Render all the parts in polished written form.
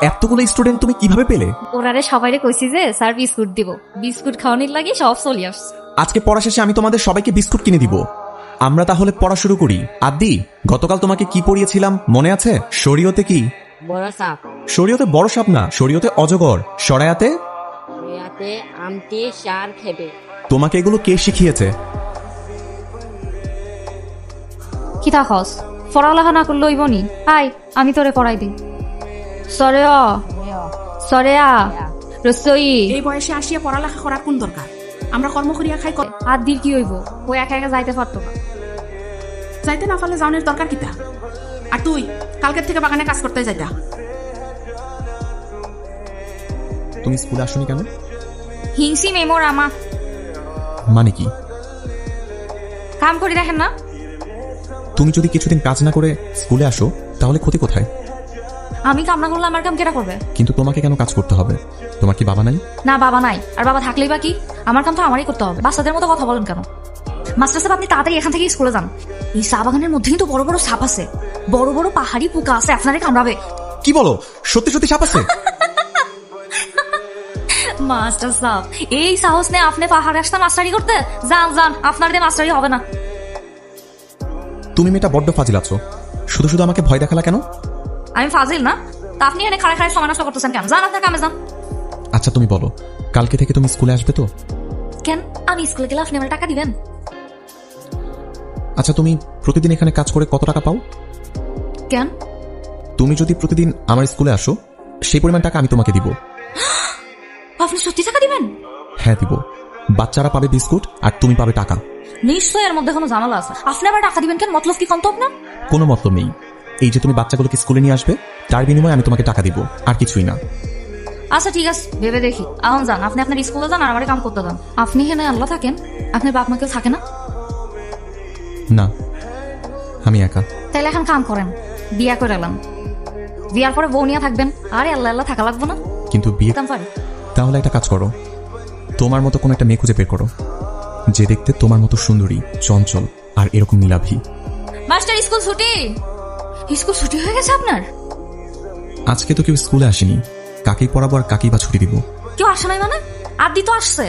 এতগুলো স্টুডেন্ট তুমি কিভাবে পেলে? ওরারে সবাইরে কইছি যে স্যার বিস্কুট দিব, বিস্কুট খাওয়ানোর লাগে সব চলে আসছে। আজকে পড়া শেষে আমি তোমাদের সবাইকে বিস্কুট কিনে দিব। আমরা তাহলে পড়া শুরু করি। আদি, গতকাল তোমাকে কি পড়িয়েছিলাম মনে আছে? শরীয়তে কি? বড় সাপ। শরীয়তে বড় সাপ না, শরীয়তে অজগর। শরায়াতে? শরিয়াতে আমটি সার খেবে। তোমাকে এগুলো কে শিখিয়েছে? কি থাকস পড়ালেখা না করলে হইব নি? হাই, আমি তোরে পড়াই দিই। সরে অ সরে আ রসই। এই বয়সে আসিয়া পড়ালেখা করার কোন দরকার? আমরা কর্ম করিয়া খাই। হাত দির কি হইব? ও একা একা যাইতে পারতো না। যাইতে না পারলে যাওনের দরকার কিতা? আর তুই কালকের থেকে বাগানে কাজ করতে যাইতা। তুমি স্কুলে আসোনি কেন? হিংসি মেমোর আমা। মানে কি? কাম করে দেখেন না? তুমি যদি কিছুদিন কাজ না করে স্কুলে আসো তাহলে ক্ষতি কোথায়? আমি কাম না করলে আমার কাম কেটা করবে? কিন্তু তোমাকে কেন কাজ করতে হবে? তোমার কি বাবা নাই? না, বাবা নাই। আর বাবা থাকলেই বা কি? আমার কাম তো আমারই করতে হবে। বাচ্চাদের মতো কথা বলেন কেন? মাস্টার সাহেব, আপনি তাড়াতাড়ি এখান থেকে স্কুলে যান। এই চা বাগানের মধ্যে কিন্তু বড় বড় সাপ আছে, বড় বড় পাহাড়ি পোকা আছে, আপনারে কামড়াবে। কি বলো? সত্যি সত্যি সাপ আছে? মাস্টার সাহেব, এই সাহস নেই আপনি পাহাড়ে আসতে মাস্টারি করতে? যান যান, আপনার দিয়ে মাস্টারি হবে না। তুমি মেয়েটা বড্ড ফাজিল আছো। শুধু শুধু আমাকে ভয় দেখালা কেন? আমি ফাজিল না? তা আপনি এখানে খাড়া খাড়া সময় নষ্ট করতেছেন কেন? যান আপনার কামে যান। আচ্ছা তুমি বলো, কালকে থেকে তুমি স্কুলে আসবে তো? কেন? আমি স্কুলে গেলে আপনি আমার টাকা দিবেন? আচ্ছা তুমি প্রতিদিন এখানে কাজ করে কত টাকা পাও? কেন? তুমি যদি প্রতিদিন আমার স্কুলে আসো সেই পরিমাণ টাকা আমি তোমাকে দিব। আপনি সত্যি টাকা দিবেন? হ্যাঁ দিব। বাচ্চারা পাবে বিস্কুট আর তুমি পাবে টাকা। নিশ্চয়ই এর মধ্যে কোনো ঝামেলা আছে। আপনি আবার টাকা দিবেন কেন? মতলব কি কন্ত আপনার? কোনো মতলব নেই। এই যে তুমি বাচ্চাগুলোকে স্কুলে নিয়ে আসবে তার বিনিময়ে আমি তোমাকে টাকা দিব, আর কিছুই না। আচ্ছা ঠিক আছে, ভেবে দেখি। এখন যান, আপনি আপনার স্কুলে যান আর আমার কাম করতে যান। আপনি হেনে আল্লাহ থাকেন, আপনার বাপ মা কেউ থাকে না? না, আমি একা। তাইলে এখন কাম করেন, বিয়া করে এলাম। বিয়ার পরে বউ নিয়ে থাকবেন। আরে আল্লাহ আল্লাহ থাকা লাগবো না? কিন্তু বিয়ে? কাম পারি। তাহলে একটা কাজ করো, তোমার মতো কোন একটা মেয়ে খুঁজে বের করো যে দেখতে তোমার মতো সুন্দরী, চঞ্চল আর এরকম নীলাভি। মাস্টার, স্কুল ছুটি। স্কুল ছুটি হয়ে গেছে আপনার? আজকে তো কেউ স্কুলে আসেনি, কাকেই পড়াবো আর কাকেই বা ছুটি দিব? কেউ আসে নাই মানে? আদি তো আসছে।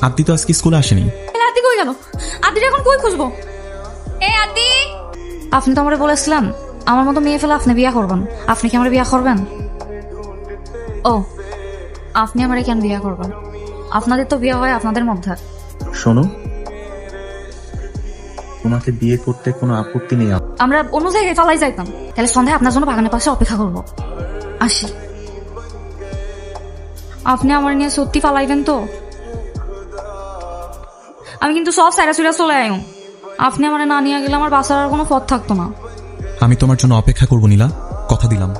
আদি তো আজকে স্কুলে আসেনি। আদি কই গেল? আদির এখন কই খুঁজবো? এ আদি! আপনি তো আমারে বলেছিলেন আমার মতো মেয়ে ফেলে আপনি বিয়া করবেন। আপনি কি আমার বিয়া করবেন? ও, আপনি আমারে কেন বিয়া করবেন? আপনাদের তো বিয়ে হয় আপনাদের মধ্যে। শোনো, তোমাকে বিয়ে করতে কোনো আপত্তি নেই। আমরা অন্য জায়গায় চালাই যাইতাম। তাহলে সন্ধ্যায় আপনার জন্য বাগানের পাশে অপেক্ষা করবো। আসি। আপনি আমার নিয়ে সত্যি পালাইবেন তো? আমি কিন্তু সব সাইরা সুইরা চলে আইম। আপনি আমার না নিয়ে গেলে আমার বাসার আর কোনো পথ থাকতো না। আমি তোমার জন্য অপেক্ষা করবো নীলা, কথা দিলাম।